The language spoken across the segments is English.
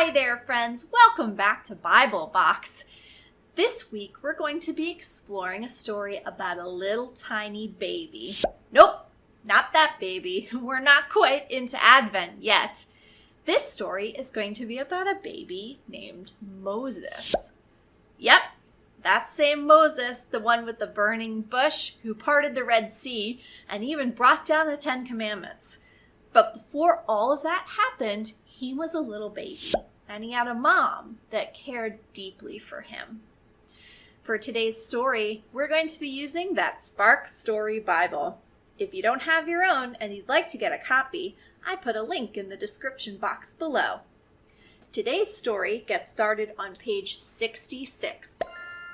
Hi there, friends. Welcome back to Bible Box. This week, we're going to be exploring a story about a little tiny baby. Nope, not that baby. We're not quite into Advent yet. This story is going to be about a baby named Moses. Yep, that same Moses, the one with the burning bush who parted the Red Sea and even brought down the Ten Commandments. But before all of that happened, he was a little baby, and he had a mom that cared deeply for him. For today's story, we're going to be using that Spark Story Bible. If you don't have your own and you'd like to get a copy, I put a link in the description box below. Today's story gets started on page 66.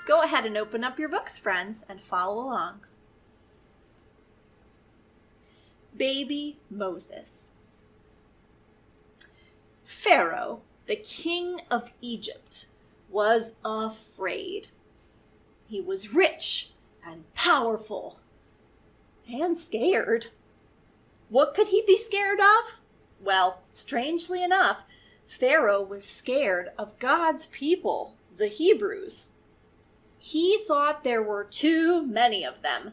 Go ahead and open up your books, friends, and follow along. Baby Moses. Pharaoh, the king of Egypt, was afraid. He was rich and powerful and scared. What could he be scared of? Well, strangely enough, Pharaoh was scared of God's people, the Hebrews. He thought there were too many of them,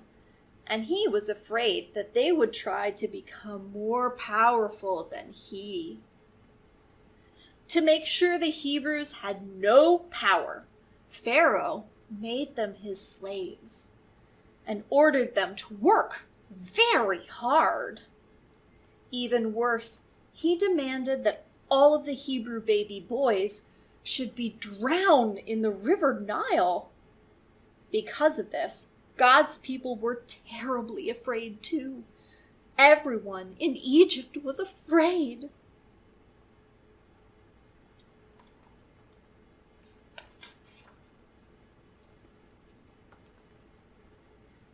and he was afraid that they would try to become more powerful than he. To make sure the Hebrews had no power, Pharaoh made them his slaves and ordered them to work very hard. Even worse, he demanded that all of the Hebrew baby boys should be drowned in the river Nile. Because of this, God's people were terribly afraid too. Everyone in Egypt was afraid.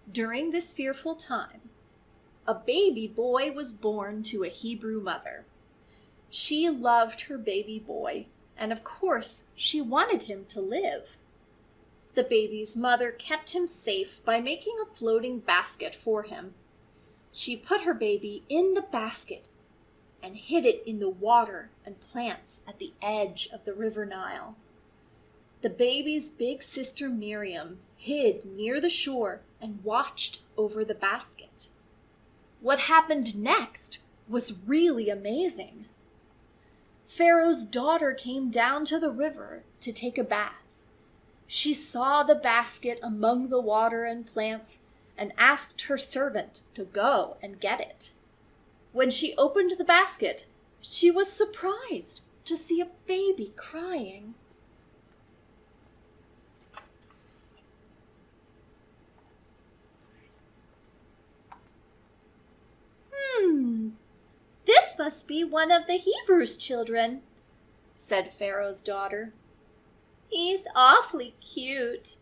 During this fearful time, a baby boy was born to a Hebrew mother. She loved her baby boy, and of course, she wanted him to live. The baby's mother kept him safe by making a floating basket for him. She put her baby in the basket and hid it in the water and plants at the edge of the river Nile. The baby's big sister Miriam hid near the shore and watched over the basket. What happened next was really amazing. Pharaoh's daughter came down to the river to take a bath. She saw the basket among the water and plants and asked her servant to go and get it. When she opened the basket, she was surprised to see a baby crying. This must be one of the Hebrews' children, said Pharaoh's daughter. He's awfully cute.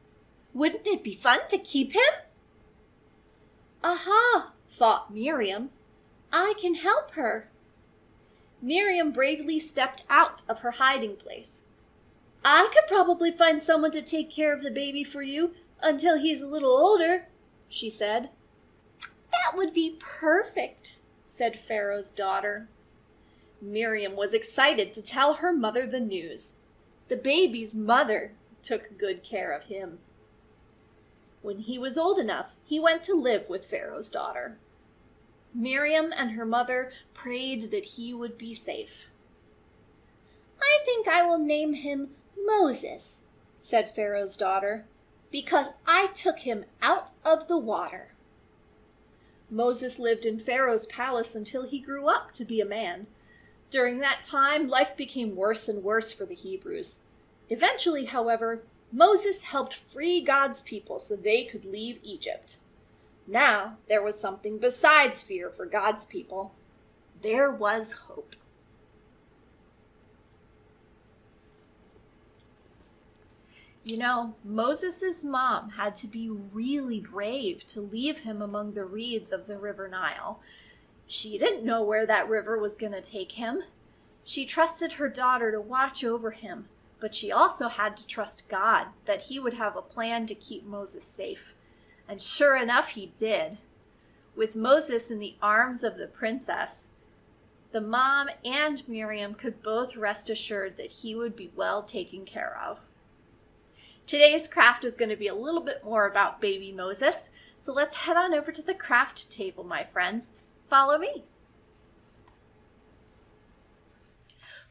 Wouldn't it be fun to keep him? Aha, thought Miriam. I can help her. Miriam bravely stepped out of her hiding place. I could probably find someone to take care of the baby for you until he's a little older, she said. That would be perfect, said Pharaoh's daughter. Miriam was excited to tell her mother the news. The baby's mother took good care of him. When he was old enough, he went to live with Pharaoh's daughter. Miriam and her mother prayed that he would be safe. I think I will name him Moses, said Pharaoh's daughter, because I took him out of the water. Moses lived in Pharaoh's palace until he grew up to be a man. During that time, life became worse and worse for the Hebrews. Eventually, however, Moses helped free God's people so they could leave Egypt. Now, there was something besides fear for God's people. There was hope. You know, Moses' mom had to be really brave to leave him among the reeds of the river Nile. She didn't know where that river was going to take him. She trusted her daughter to watch over him, but she also had to trust God that he would have a plan to keep Moses safe. And sure enough, he did. With Moses in the arms of the princess, the mom and Miriam could both rest assured that he would be well taken care of. Today's craft is going to be a little bit more about baby Moses, so let's head on over to the craft table, my friends. Follow me.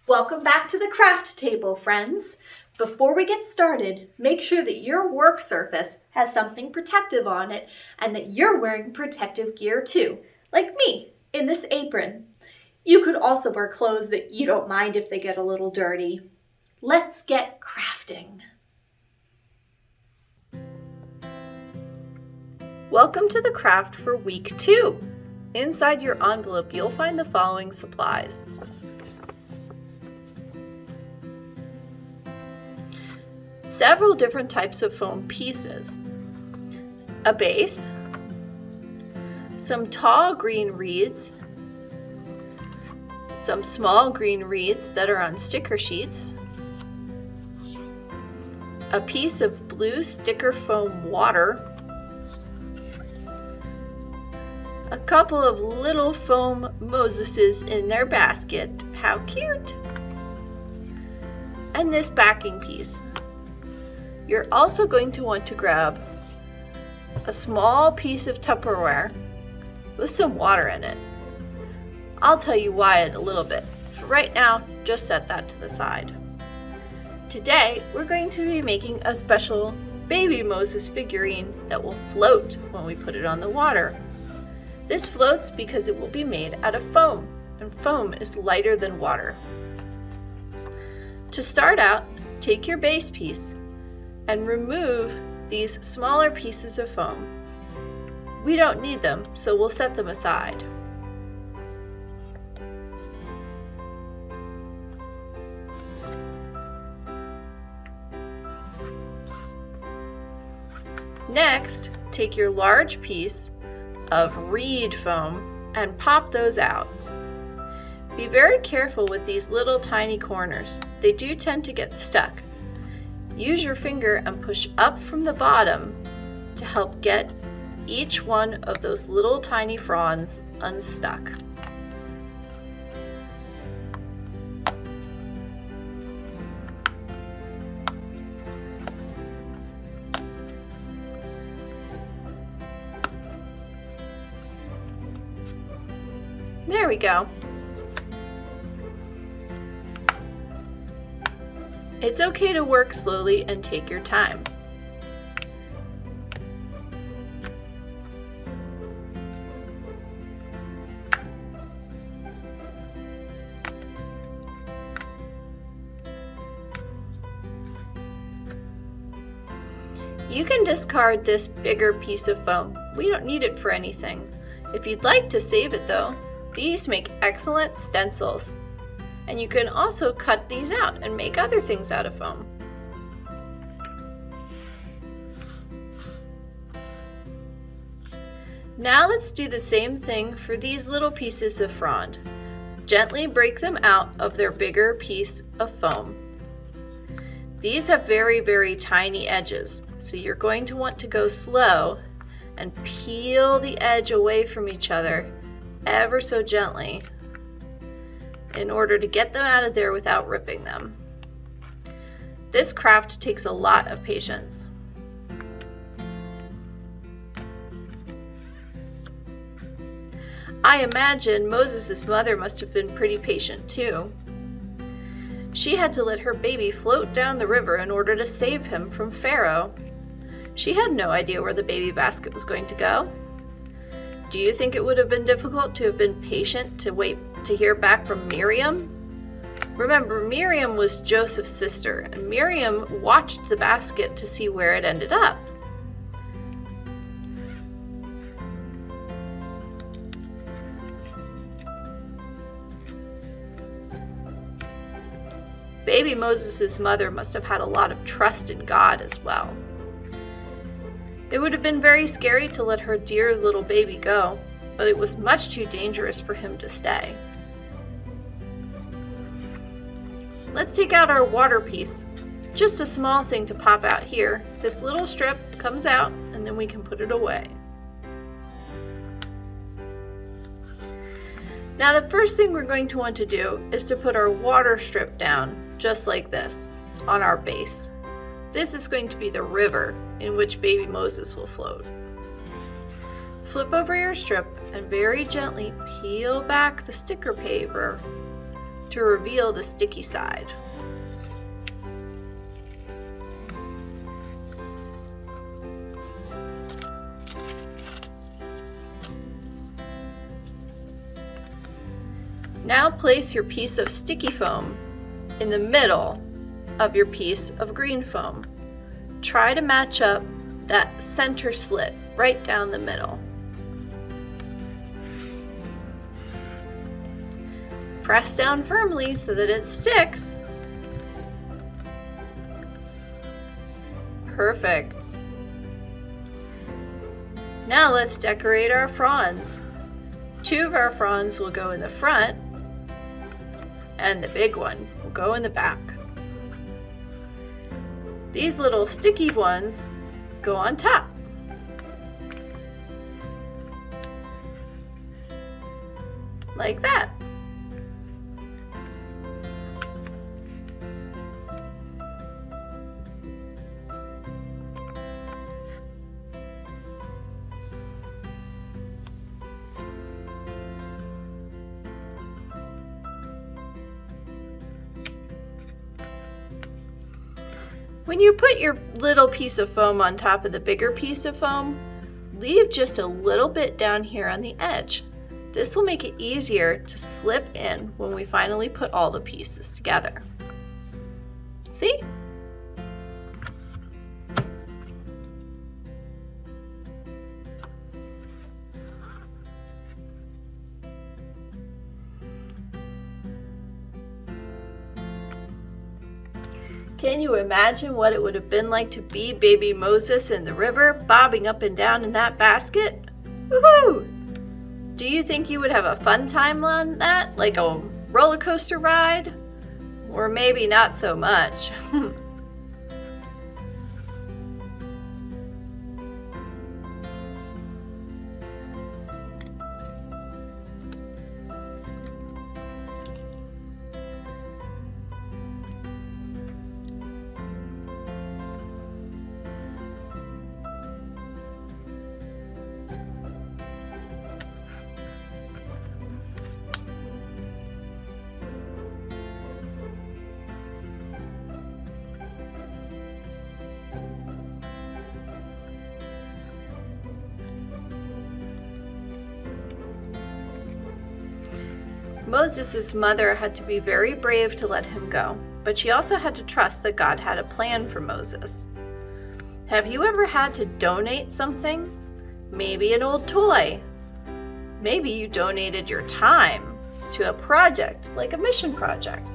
Welcome back to the craft table, friends. Before we get started, make sure that your work surface has something protective on it and that you're wearing protective gear too, like me in this apron. You could also wear clothes that you don't mind if they get a little dirty. Let's get crafting. Welcome to the craft for week 2. Inside your envelope, you'll find the following supplies. Several different types of foam pieces, a base, some tall green reeds, some small green reeds that are on sticker sheets, a piece of blue sticker foam water, a couple of little foam Moseses in their basket, how cute, and this backing piece. You're also going to want to grab a small piece of Tupperware with some water in it. I'll tell you why in a little bit. For right now, just set that to the side. Today, we're going to be making a special baby Moses figurine that will float when we put it on the water. This floats because it will be made out of foam, and foam is lighter than water. To start out, take your base piece and remove these smaller pieces of foam. We don't need them, so we'll set them aside. Next, take your large piece of reed foam and pop those out. Be very careful with these little tiny corners. They do tend to get stuck. Use your finger and push up from the bottom to help get each one of those little tiny fronds unstuck. There we go. It's okay to work slowly and take your time. You can discard this bigger piece of foam. We don't need it for anything. If you'd like to save it though, these make excellent stencils. And you can also cut these out and make other things out of foam. Now let's do the same thing for these little pieces of frond. Gently break them out of their bigger piece of foam. These have very, very tiny edges, so you're going to want to go slow and peel the edge away from each other ever so gently in order to get them out of there without ripping them. This craft takes a lot of patience. I imagine Moses' mother must have been pretty patient too. She had to let her baby float down the river in order to save him from Pharaoh. She had no idea where the baby basket was going to go. Do you think it would have been difficult to have been patient to wait to hear back from Miriam? Remember, Miriam was Joseph's sister, and Miriam watched the basket to see where it ended up. Baby Moses' mother must have had a lot of trust in God as well. It would have been very scary to let her dear little baby go, but it was much too dangerous for him to stay. Let's take out our water piece. Just a small thing to pop out here. This little strip comes out and then we can put it away. Now the first thing we're going to want to do is to put our water strip down, just like this, on our base. This is going to be the river in which baby Moses will float. Flip over your strip and very gently peel back the sticker paper to reveal the sticky side. Now place your piece of sticky foam in the middle of your piece of green foam. Try to match up that center slit right down the middle. Press down firmly so that it sticks. Perfect. Now let's decorate our fronds. 2 of our fronds will go in the front, and the big one will go in the back. These little sticky ones go on top. Like that. When you put your little piece of foam on top of the bigger piece of foam, leave just a little bit down here on the edge. This will make it easier to slip in when we finally put all the pieces together. See? Can you imagine what it would have been like to be baby Moses in the river, bobbing up and down in that basket? Woohoo! Do you think you would have a fun time on that, like a roller coaster ride? Or maybe not so much. Moses' mother had to be very brave to let him go, but she also had to trust that God had a plan for Moses. Have you ever had to donate something? Maybe an old toy. Maybe you donated your time to a project, like a mission project.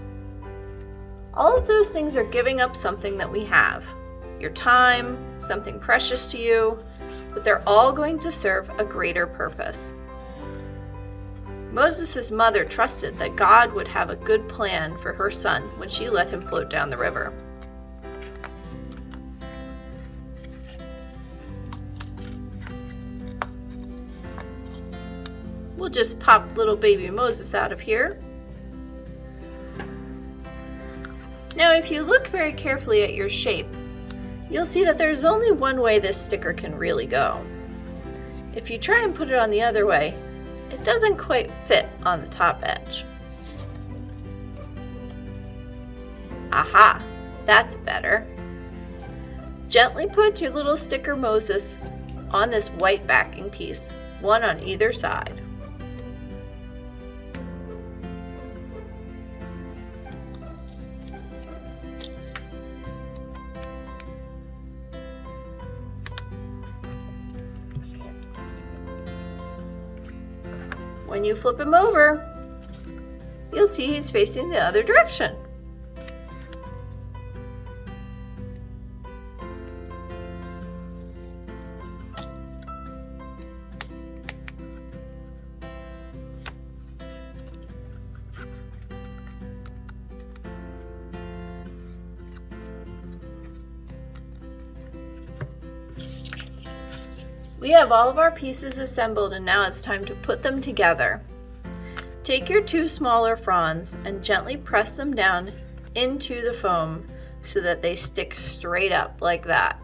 All of those things are giving up something that we have. Your time, something precious to you, but they're all going to serve a greater purpose. Moses' mother trusted that God would have a good plan for her son when she let him float down the river. We'll just pop little baby Moses out of here. Now, if you look very carefully at your shape, you'll see that there's only one way this sticker can really go. If you try and put it on the other way, it doesn't quite fit on the top edge. Aha, that's better. Gently put your little sticker Moses on this white backing piece, one on either side. When you flip him over, you'll see he's facing the other direction. We have all of our pieces assembled and now it's time to put them together. Take your 2 smaller fronds and gently press them down into the foam so that they stick straight up like that.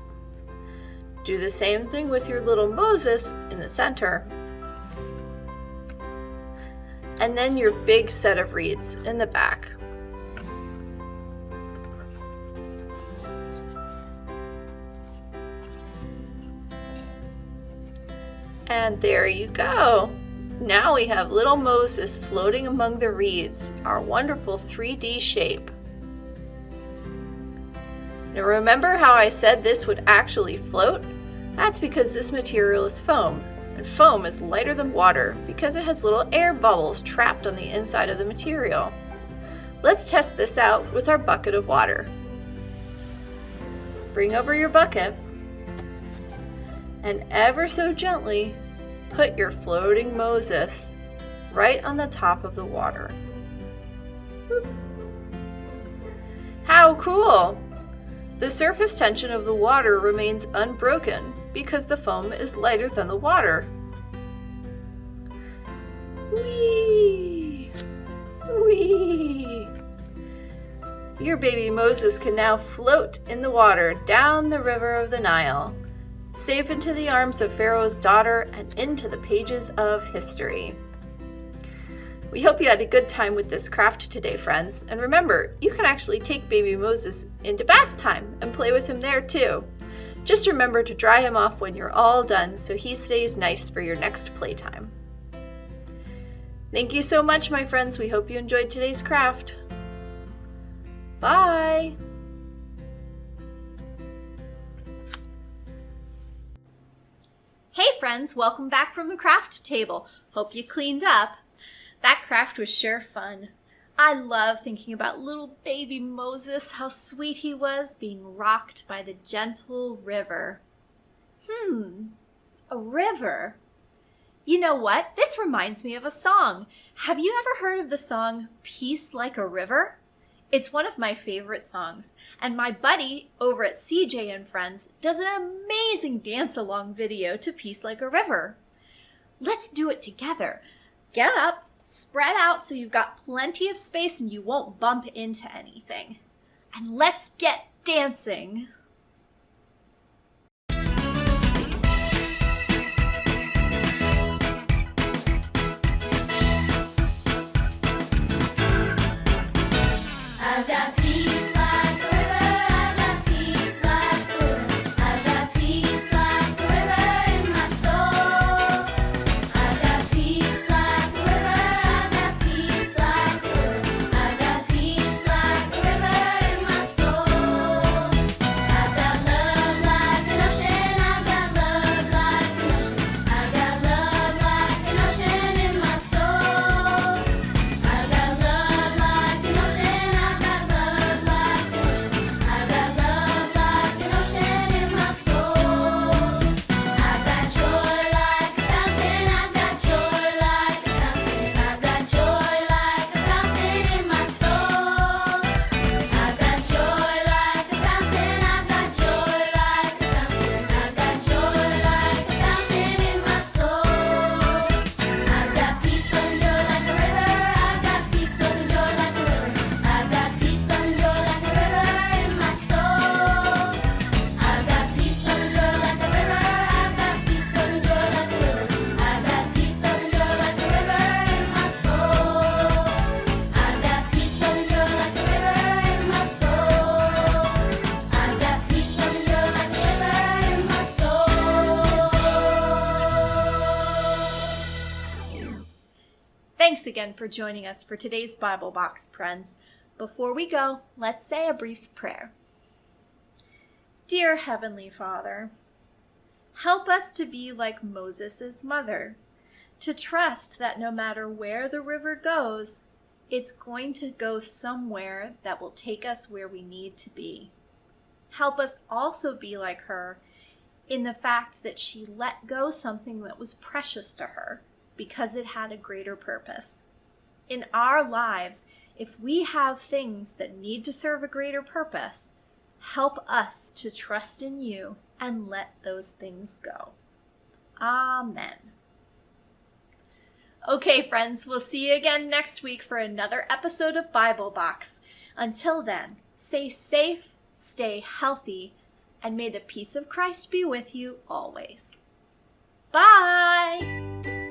Do the same thing with your little Moses in the center. And then your big set of reeds in the back. And there you go. Now we have little Moses floating among the reeds, our wonderful 3D shape. Now remember how I said this would actually float? That's because this material is foam, and foam is lighter than water because it has little air bubbles trapped on the inside of the material. Let's test this out with our bucket of water. Bring over your bucket and ever so gently put your floating Moses right on the top of the water. How cool! The surface tension of the water remains unbroken because the foam is lighter than the water. Whee! Whee! Your baby Moses can now float in the water down the river of the Nile, safe into the arms of Pharaoh's daughter and into the pages of history. We hope you had a good time with this craft today, friends. And remember, you can actually take baby Moses into bath time and play with him there too. Just remember to dry him off when you're all done so he stays nice for your next playtime. Thank you so much, my friends. We hope you enjoyed today's craft. Bye! Hey friends, welcome back from the craft table. Hope you cleaned up. That craft was sure fun. I love thinking about little baby Moses, how sweet he was being rocked by the gentle river. A river? You know what? This reminds me of a song. Have you ever heard of the song Peace Like a River? It's one of my favorite songs, and my buddy over at CJ and Friends does an amazing dance-along video to Peace Like a River. Let's do it together. Get up, spread out so you've got plenty of space and you won't bump into anything. And let's get dancing. I've got peace like a river, I've got peace like a river, I've got peace like a river in my soul. I've got peace like a river, I've got peace like a river, I've got peace like a river in my soul. I've got love like an ocean, I've got love like an ocean, I've got love like an ocean in my soul. I've got love like an ocean, I've got love like an ocean, I've got love like an ocean in my soul. I've got joy like a fountain, I've got joy like a fountain, I've got joy like a fountain in my soul. I've got joy like a fountain, I've got joy like a fountain, I've got joy like a fountain in my soul. I've got peace, love, and joy like a river, I've got peace, love, and joy like a river, I've got peace, love, and joy like a river in my soul. I've got peace, love, and joy like a river, I've got peace, love, and joy like a river, I've got peace, love, and joy like a river in my soul. I've got peace, love, and joy like a river in my soul. I've got peace, love, and joy like a river in my soul. Thanks again for joining us for today's Bible Box, friends. Before we go, let's say a brief prayer. Dear Heavenly Father, help us to be like Moses' mother, to trust that no matter where the river goes, it's going to go somewhere that will take us where we need to be. Help us also be like her in the fact that she let go something that was precious to her because it had a greater purpose. In our lives, if we have things that need to serve a greater purpose, help us to trust in you and let those things go. Amen. Okay, friends, we'll see you again next week for another episode of Bible Box. Until then, stay safe, stay healthy, and may the peace of Christ be with you always. Bye!